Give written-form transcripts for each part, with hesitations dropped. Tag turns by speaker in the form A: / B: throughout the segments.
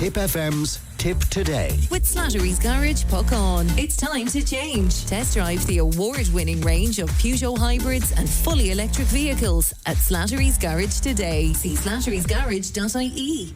A: Tipp FM's Tip Today.
B: With Slattery's Garage, puck on. It's time to change. Test drive the award-winning range of Peugeot hybrids and fully electric vehicles at Slattery's Garage today. See slatterysgarage.ie.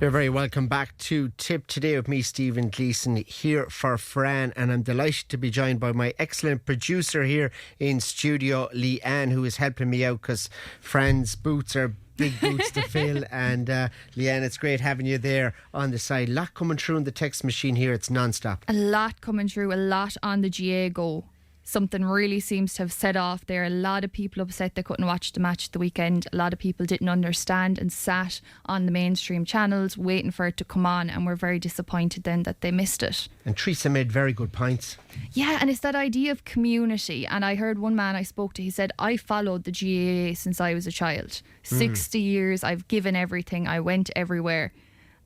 C: You're very welcome back to Tip Today with me, Stephen Gleeson, here for Fran, and I'm delighted to be joined by my excellent producer here in studio, Leanne, who is helping me out because Fran's boots are big boots to fill, and Leanne, it's great having you there on the side. A lot coming through in the text machine here, it's non-stop.
D: A lot coming through, a lot on the GA go. Something really seems to have set off there. A lot of people upset they couldn't watch the match at the weekend. A lot of people didn't understand and sat on the mainstream channels waiting for it to come on, and were very disappointed then that they missed it.
C: And Teresa made very good points.
D: Yeah, and it's that idea of community. And I heard one man I spoke to, he said, I followed the GAA since I was a child. 60 years, I've given everything, I went everywhere.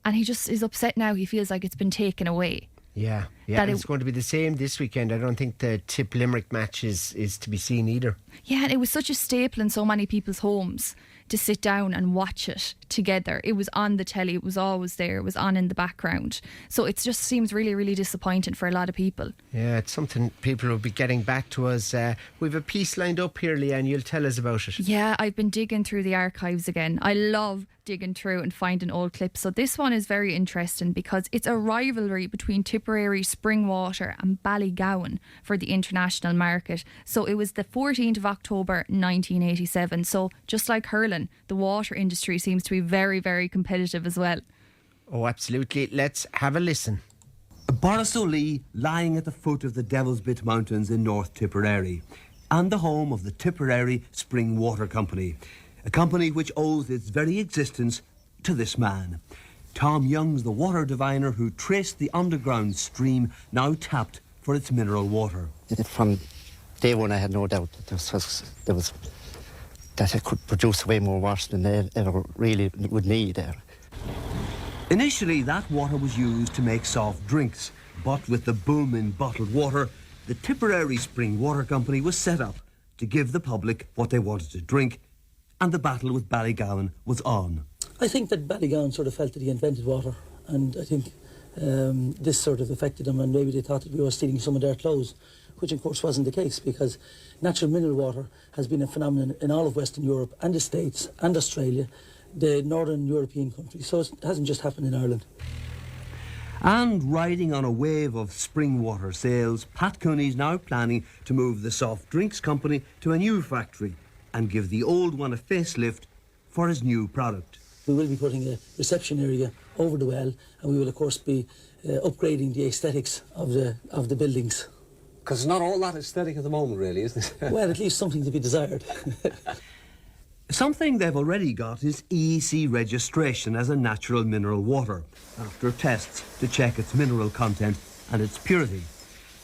D: And he just is upset now. He feels like it's been taken away.
C: Yeah, and it's going to be the same this weekend. I don't think the Tip Limerick match is to be seen either. Yeah,
D: and it was such a staple in so many people's homes to sit down and watch it together. It was on the telly, it was always there, it was on in the background. So it just seems really, really disappointing for a lot of people. Yeah, it's something people will be getting back to us. We've a piece lined up here, Leanne, you'll tell us about it. Yeah, I've been digging through the archives again. I love digging through and finding old clips. So this one is very interesting because it's a rivalry between Tipperary Springwater and Ballygowan for the international market. So it was the 14th of October 1987. So just like hurling, the water industry seems to be very, very competitive as well. Oh, absolutely. Let's have a listen.
E: Borrisolee, lying at the foot of the Devil's Bit Mountains in North Tipperary, and the home of the Tipperary Spring Water Company, a company which owes its very existence to this man. Tom Young's the water diviner who traced the underground stream now tapped for its mineral water.
F: From day one I had no doubt that that it could produce way more water than they ever really would need there.
E: Initially that water was used to make soft drinks, but with the boom in bottled water, the Tipperary Spring Water Company was set up to give the public what they wanted to drink, and the battle with Ballygowan was on.
G: I think that Ballygowan sort of felt that he invented water, and I think this sort of affected them, and maybe they thought that we were stealing some of their clothes, which of course wasn't the case, because natural mineral water has been a phenomenon in all of Western Europe and the States and Australia, the northern European countries, so it hasn't just happened in Ireland.
E: And riding on a wave of spring water sales, Pat Cooney's now planning to move the soft drinks company to a new factory and give the old one a facelift for his new product.
G: We will be putting a reception area over the well, and we will of course be upgrading the aesthetics of the buildings.
H: Because it's not all that aesthetic at the moment, really, isn't it?
G: Well, at least something to be desired.
E: Something they've already got is EEC registration as a natural mineral water, after tests to check its mineral content and its purity.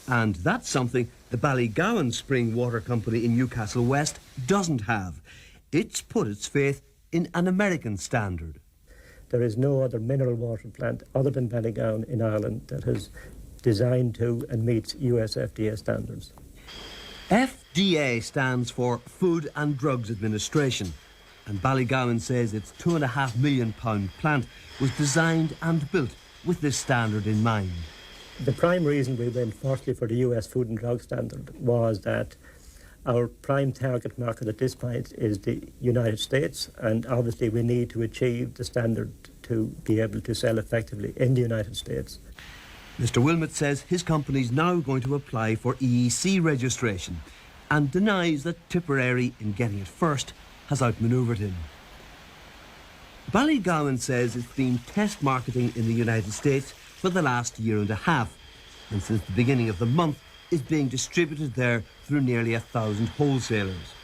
E: And that's something the Ballygowan Spring Water Company in Newcastle West doesn't have. It's put its faith in an American standard.
I: There is no other mineral water plant other than Ballygowan in Ireland that is designed to and meets US FDA standards.
E: FDA stands for Food and Drugs Administration, and Ballygowan says its £2.5 million plant was designed and built with this standard in mind.
I: The prime reason we went firstly for the US Food and Drug Standard was that our prime target market at this point is the United States, and obviously we need to achieve the standard to be able to sell effectively in the United States.
E: Mr. Wilmot says his company's now going to apply for EEC registration and denies that Tipperary, in getting it first, has outmanoeuvred him. Ballygowan says it's been test marketing in the United States for the last year and a half, and since the beginning of the month is being distributed there through nearly 1,000 wholesalers.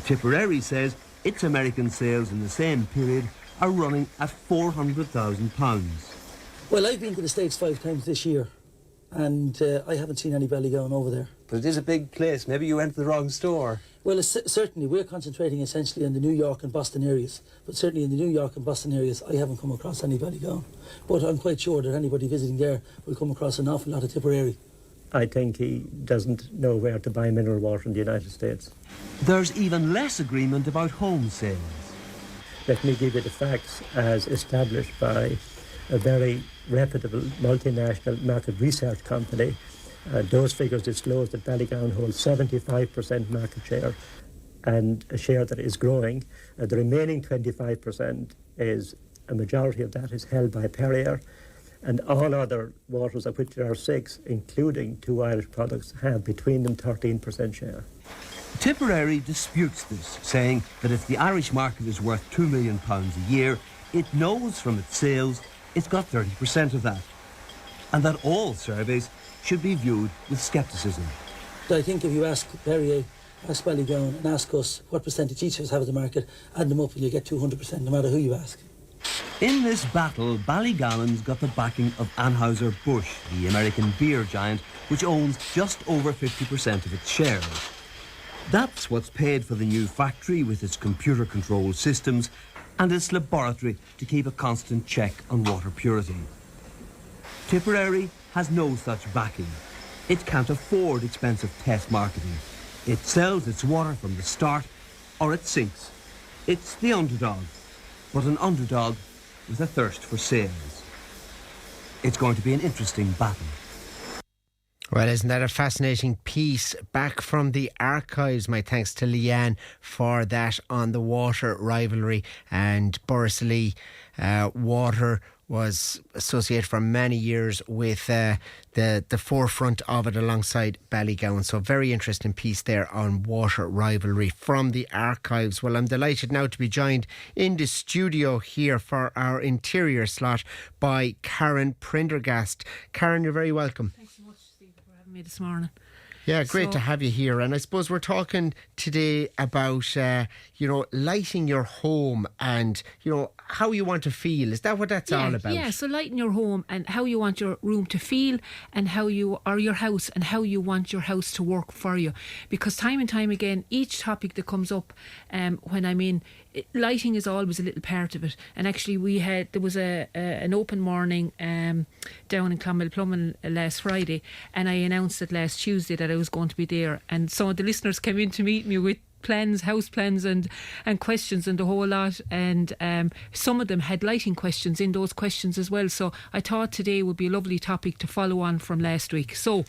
E: Tipperary says its American sales in the same period are running at £400,000.
G: Well, I've been to the States 5 times this year, and I haven't seen any Ballygowan over there.
H: But it is a big place. Maybe you went to the wrong store.
G: Well, certainly we're concentrating essentially in the New York and Boston areas, but certainly in the New York and Boston areas I haven't come across any Ballygowan. But I'm quite sure that anybody visiting there will come across an awful lot of Tipperary.
I: I think he doesn't know where to buy mineral water in the United States.
E: There's even less agreement about home sales.
I: Let me give you the facts as established by a very reputable multinational market research company. Those figures disclose that Ballygowan holds 75% market share, and a share that is growing. The remaining 25% is, a majority of that is held by Perrier, and all other waters, of which there are 6, including 2 Irish products, have between them 13% share.
E: Tipperary disputes this, saying that if the Irish market is worth £2 million a year, it knows from its sales it's got 30% of that, and that all surveys should be viewed with scepticism.
G: I think if you ask Perrier, ask Ballygowan and ask us what percentage each of us have of the market, add them up and you get 200%, no matter who you ask.
E: In this battle, Ballygowan's got the backing of Anheuser-Busch, the American beer giant, which owns just over 50% of its shares. That's what's paid for the new factory with its computer-controlled systems and its laboratory to keep a constant check on water purity. Tipperary has no such backing. It can't afford expensive test marketing. It sells its water from the start, or it sinks. It's the underdog, but an underdog with a thirst for sales. It's going to be an interesting battle.
C: Well, isn't that a fascinating piece back from the archives? My thanks to Leanne for that on the water rivalry. And Borrisoleigh water was associated for many years with the forefront of it alongside Ballygowan. So very interesting piece there on water rivalry from the archives. Well, I'm delighted now to be joined in the studio here for our interior slot by Karen Prendergast. Karen, you're very welcome.
J: Thanks so much, Steve, for having me this morning.
C: Yeah, great to have you here. And I suppose we're talking today about, lighting your home and, how you want to feel. Is that what that's all about?
J: Yeah, so lighting your home and how you want your room to feel and your house and how you want your house to work for you. Because time and time again, each topic that comes up when I'm in, lighting is always a little part of it. And actually there was an open morning down in Clonmel last Friday, and I announced it last Tuesday that I was going to be there, and some of the listeners came in to meet me with plans, house plans and questions and the whole lot, and some of them had lighting questions in those questions as well. So I thought today would be a lovely topic to follow on from last week. So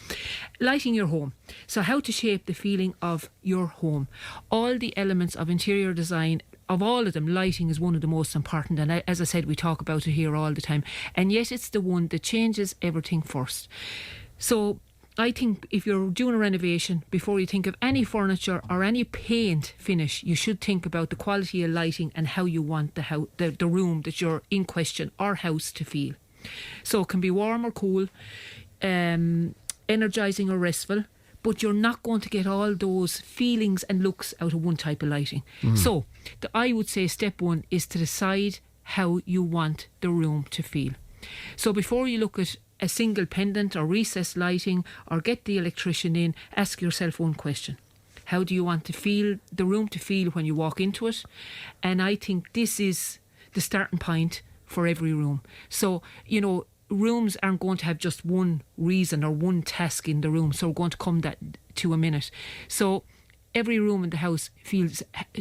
J: lighting your home. So how to shape the feeling of your home. All the elements of interior design, of all of them, lighting is one of the most important, and as I said, we talk about it here all the time, and yet it's the one that changes everything first. So I think if you're doing a renovation, before you think of any furniture or any paint finish, you should think about the quality of lighting and how you want the room that you're in question or house to feel. So it can be warm or cool, energising or restful, but you're not going to get all those feelings and looks out of one type of lighting. So I would say step one is to decide how you want the room to feel. So before you look at a single pendant or recessed lighting or get the electrician in, ask yourself one question. How do you want to feel the room to feel when you walk into it? And I think this is the starting point for every room. So, rooms aren't going to have just one reason or one task in the room. So we're going to come to a minute. So every room in the house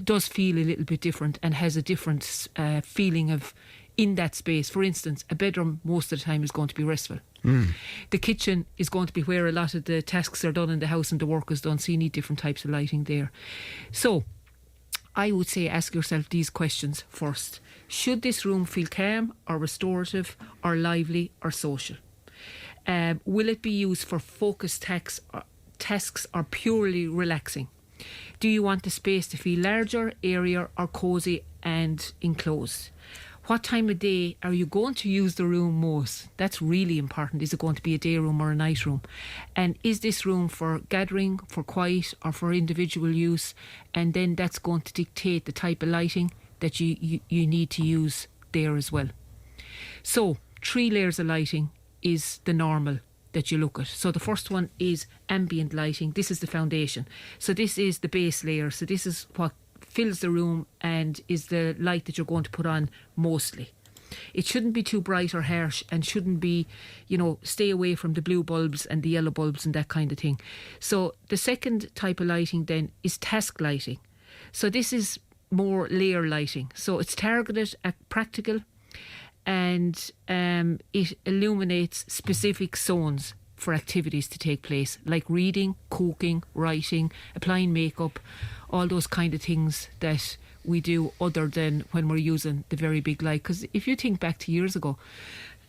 J: does feel a little bit different and has a different feeling of in that space. For instance, a bedroom most of the time is going to be restful. The kitchen is going to be where a lot of the tasks are done in the house and the work is done, so you need different types of lighting there. So I would say ask yourself these questions first. Should this room feel calm or restorative or lively or social? Will it be used for focused tasks or purely relaxing? Do you want the space to feel larger, airier or cosy and enclosed? What time of day are you going to use the room most? That's really important. Is it going to be a day room or a night room? And is this room for gathering, for quiet or for individual use? And then that's going to dictate the type of lighting that you need to use there as well. So 3 layers of lighting is the normal that you look at. So the first one is ambient lighting. This is the foundation. So this is the base layer. So this is what fills the room and is the light that you're going to put on mostly. It shouldn't be too bright or harsh and shouldn't be, stay away from the blue bulbs and the yellow bulbs and that kind of thing. So the second type of lighting then is task lighting. So this is more layer lighting. So it's targeted at practical and it illuminates specific zones for activities to take place, like reading, cooking, writing, applying makeup, all those kind of things that we do other than when we're using the very big light. Because if you think back to years ago,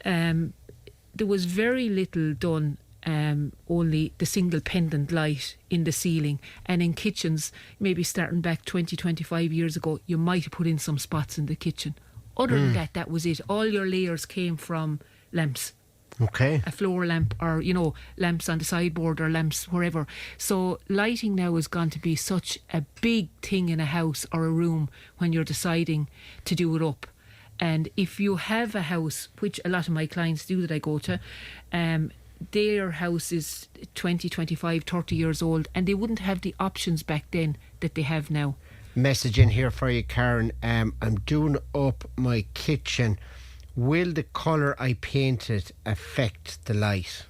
J: there was very little done, only the single pendant light in the ceiling, and in kitchens, maybe starting back 20-25 years ago, you might have put in some spots in the kitchen. Other than that, that was it. All your layers came from lamps.
C: Okay.
J: A floor lamp, or lamps on the sideboard, or lamps wherever. So lighting now is going to be such a big thing in a house or a room when you're deciding to do it up. And if you have a house, which a lot of my clients do that I go to, their house is 20, 25, 30 years old, and they wouldn't have the options back then that they have now.
C: Message in here for you, Karen. I'm doing up my kitchen. Will the colour I painted affect the light?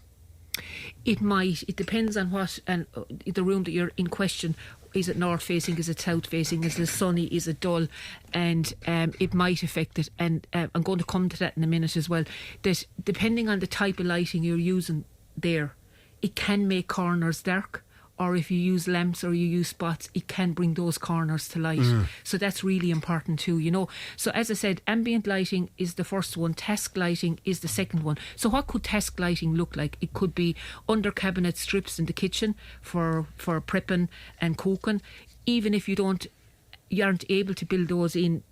J: It might. It depends on what, and the room that you're in question. Is it north facing? Is it south facing? Is it sunny? Is it dull? And it might affect it. And I'm going to come to that in a minute as well. That depending on the type of lighting you're using there, it can make corners dark. Or if you use lamps or you use spots, it can bring those corners to light. So that's really important too, So as I said, ambient lighting is the first one, task lighting is the second one. So what could task lighting look like? It could be under cabinet strips in the kitchen for prepping and cooking. Even if you aren't able to build those in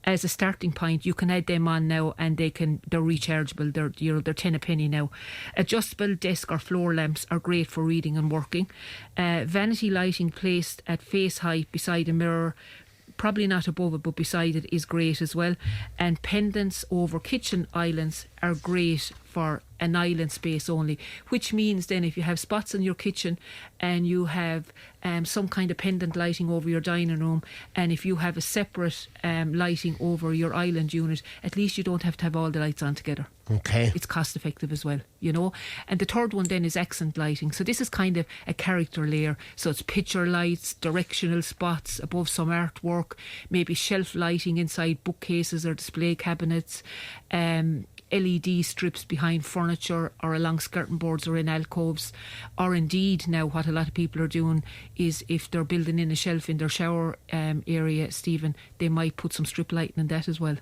J: as a starting point, you can add them on now, and they're rechargeable. They're 10 a penny now. Adjustable desk or floor lamps are great for reading and working. Vanity lighting placed at face height beside a mirror, probably not above it but beside it, is great as well. And pendants over kitchen islands are great for an island space only, which means then if you have spots in your kitchen and you have some kind of pendant lighting over your dining room, and if you have a separate lighting over your island unit, at least you don't have to have all the lights on together.
C: Okay.
J: It's cost effective as well, And the third one then is accent lighting. So this is kind of a character layer. So it's picture lights, directional spots above some artwork, maybe shelf lighting inside bookcases or display cabinets, LED strips behind furniture or along skirting boards or in alcoves. Or indeed now what a lot of people are doing is if they're building in a shelf in their shower area, Stephen, they might put some strip lighting in that as well.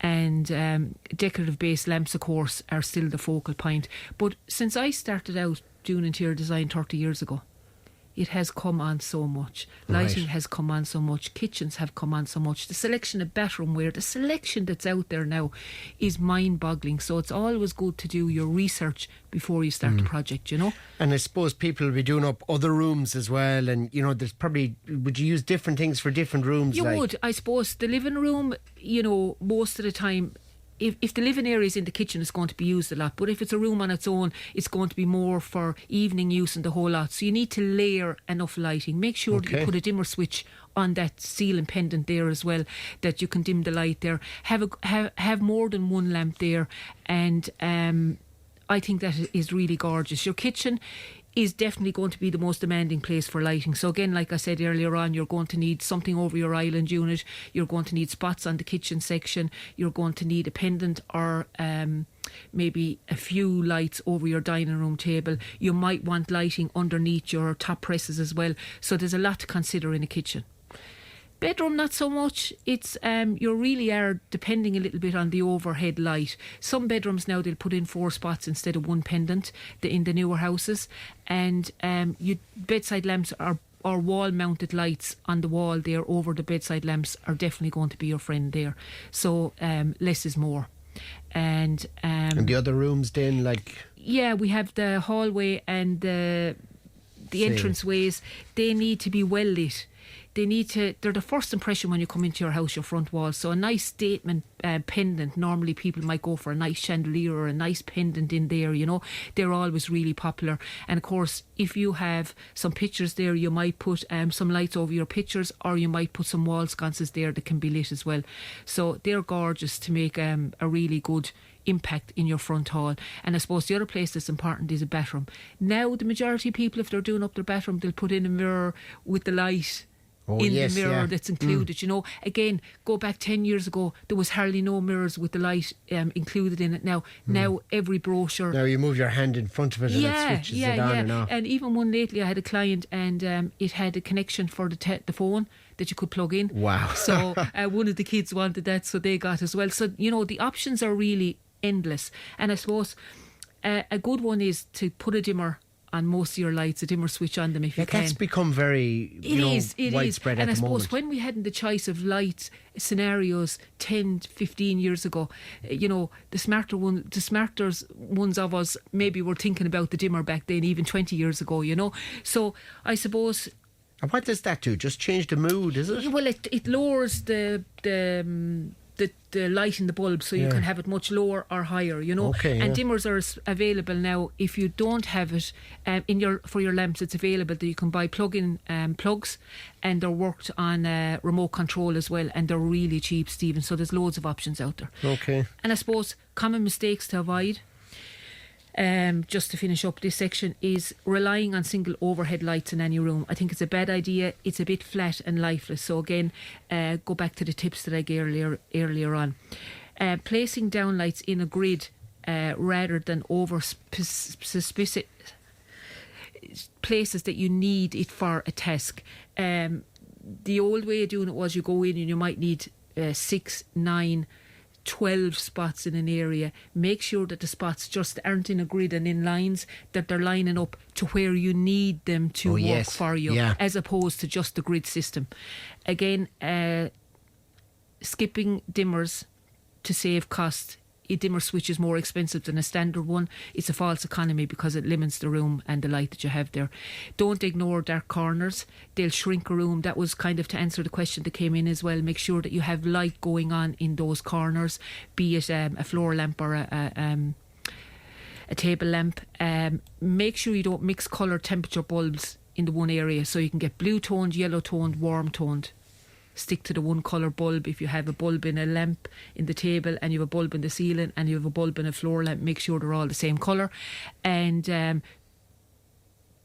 J: And decorative base lamps, of course, are still the focal point. But since I started out doing interior design 30 years ago, it has come on so much. Lighting has come on so much. Kitchens have come on so much. The selection of bathroom wear, the selection that's out there now is mind-boggling. So it's always good to do your research before you start the project,
C: And I suppose people will be doing up other rooms as well. And, there's probably... Would you use different things for different rooms?
J: You would. I suppose the living room, most of the time... If the living area is in the kitchen, it's going to be used a lot. But if it's a room on its own, it's going to be more for evening use and the whole lot. So you need to layer enough lighting. Make sure that you put a dimmer switch on that ceiling pendant there as well, that you can dim the light there. Have more than one lamp there, and I think that is really gorgeous. Your kitchen is definitely going to be the most demanding place for lighting. So again, like I said earlier on, you're going to need something over your island unit, you're going to need spots on the kitchen section, you're going to need a pendant or maybe a few lights over your dining room table. You might want lighting underneath your top presses as well. So there's a lot to consider in a kitchen. Bedroom, not so much. It's you really are depending a little bit on the overhead light. Some bedrooms now, they'll put in 4 spots instead of 1 pendant in the newer houses, and bedside lamps or wall mounted lights on the wall there over the bedside lamps are definitely going to be your friend there. So less is more. And
C: the other rooms then, like...
J: Yeah, we have the hallway and the entrance ways. They need to be well lit. They're the first impression when you come into your house, your front wall. So a nice statement pendant, normally people might go for a nice chandelier or a nice pendant in there, they're always really popular. And of course, if you have some pictures there, you might put some lights over your pictures, or you might put some wall sconces there that can be lit as well. So they're gorgeous to make a really good impact in your front hall. And I suppose the other place that's important is a bathroom. Now the majority of people, if they're doing up their bathroom, they'll put in a mirror with the light in the mirror that's included. You know, again, go back 10 years ago, there was hardly no mirrors with the light included in it. Now every brochure.
C: Now you move your hand in front of it and it switches it on and off.
J: And even one lately, I had a client and it had a connection for the phone that you could plug in.
C: Wow.
J: So one of the kids wanted that, so they got as well. So, you know, the options are really endless. And I suppose a good one is to put a dimmer on most of your lights, a dimmer switch on them if you can.
C: That's become very widespread at the moment. And I suppose
J: when we had the choice of light scenarios 10, 15 years ago, you know, the smarter ones of us maybe were thinking about the dimmer back then, even 20 years ago, you know. So I suppose...
C: And what does that do? Just change the mood, is it?
J: Well, it lowers the light in the bulb, so you can have it much lower or higher, you know.
C: Okay,
J: and dimmers are available now. If you don't have it for your lamps, it's available that you can buy plug-in plugs, and they're worked on remote control as well, and they're really cheap, Stephen. So there's loads of options out there.
C: Okay.
J: And I suppose common mistakes to avoid, just to finish up this section, is relying on single overhead lights in any room. I think it's a bad idea. It's a bit flat and lifeless. So again, go back to the tips that I gave earlier on. Placing down lights in a grid rather than over specific places that you need it for a task. The old way of doing it was you go in and you might need 6, 9, 12 spots in an area. Make sure that the spots just aren't in a grid and in lines, that they're lining up to where you need them to work for you, as opposed to just the grid system. Again, skipping dimmers to save cost. A dimmer switch is more expensive than a standard one. It's a false economy because it limits the room and the light that you have there. Don't ignore dark corners. They'll shrink a room. That was kind of to answer the question that came in as well. Make sure that you have light going on in those corners, be it a floor lamp or a table lamp. Make sure you don't mix colour temperature bulbs in the one area, so you can get blue toned, yellow toned, warm toned. Stick to the one colour bulb. If you have a bulb in a lamp in the table and you have a bulb in the ceiling and you have a bulb in a floor lamp, make sure they're all the same colour. And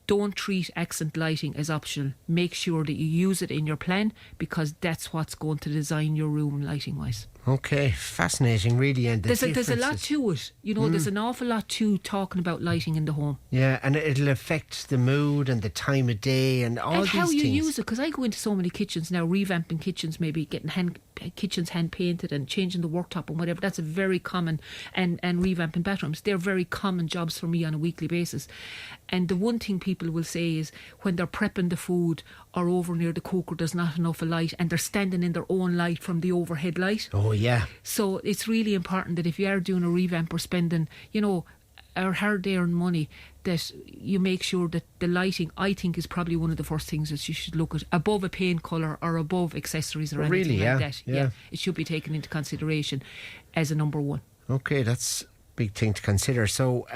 J: don't treat accent lighting as optional. Make sure that you use it in your plan, because that's what's going to design your room lighting wise.
C: Okay, fascinating, really. And
J: there's a lot to it, you know. There's an awful lot to talking about lighting in the home.
C: Yeah, and it'll affect the mood and the time of day and all these things.
J: And how you use it, because I go into so many kitchens now, revamping kitchens, maybe getting kitchens hand painted and changing the worktop and whatever. That's a very common, and revamping bathrooms. They're very common jobs for me on a weekly basis. And the one thing people will say is when they're prepping the food or over near the cooker, there's not enough of light, and they're standing in their own light from the overhead light.
C: Oh yeah.
J: So it's really important that if you are doing a revamp or spending, you know, our hard-earned money, that you make sure that the lighting, I think, is probably one of the first things that you should look at, above a paint colour or above accessories or anything like that. Yeah, it should be taken into consideration as a number one.
C: Okay, that's big thing to consider. So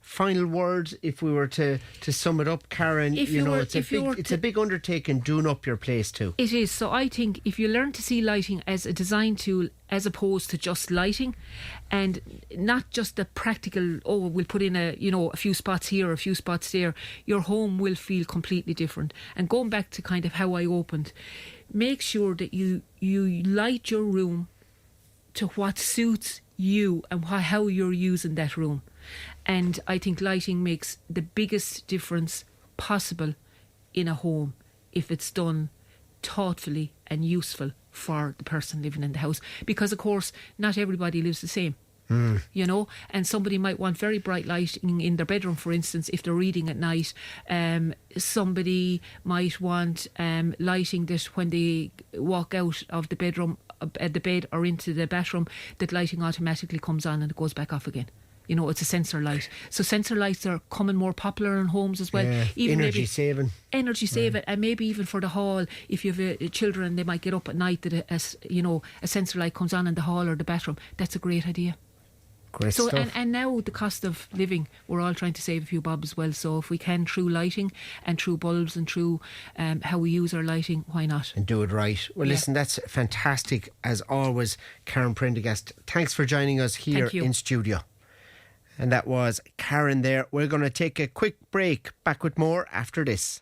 C: final word, if we were to sum it up, Karen, it's a big undertaking doing up your place too.
J: It is. So I think if you learn to see lighting as a design tool as opposed to just lighting, and not just the practical, we'll put in a few spots here, a few spots there, your home will feel completely different. And going back to kind of how I opened, make sure that you light your room to what suits you and how you're using that room. And I think lighting makes the biggest difference possible in a home if it's done thoughtfully and useful for the person living in the house, because of course not everybody lives the same. You know, and somebody might want very bright lighting in their bedroom, for instance, if they're reading at night. Somebody might want lighting that when they walk out of the bedroom, the bed or into the bathroom, that lighting automatically comes on and it goes back off again. You know, it's a sensor light. So sensor lights are becoming more popular in homes as well.
C: Yeah,
J: even
C: energy saving,
J: and maybe even for the hall, if you have children, they might get up at night that a sensor light comes on in the hall or the bathroom. That's a great idea.
C: Great stuff.
J: And now the cost of living, we're all trying to save a few bob as well. So if we can, through lighting and through bulbs and through how we use our lighting, why not?
C: And do it right. Well, listen, that's fantastic as always, Karen Prendergast. Thanks for joining us here in studio. And that was Karen there. We're going to take a quick break. Back with more after this.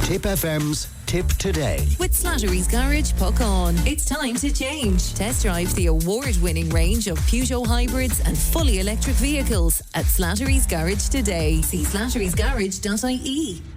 A: Tip FM's Tip Today.
B: With Slattery's Garage, puck on. It's time to change. Test drive the award-winning range of Peugeot hybrids and fully electric vehicles at Slattery's Garage today. See slatterysgarage.ie.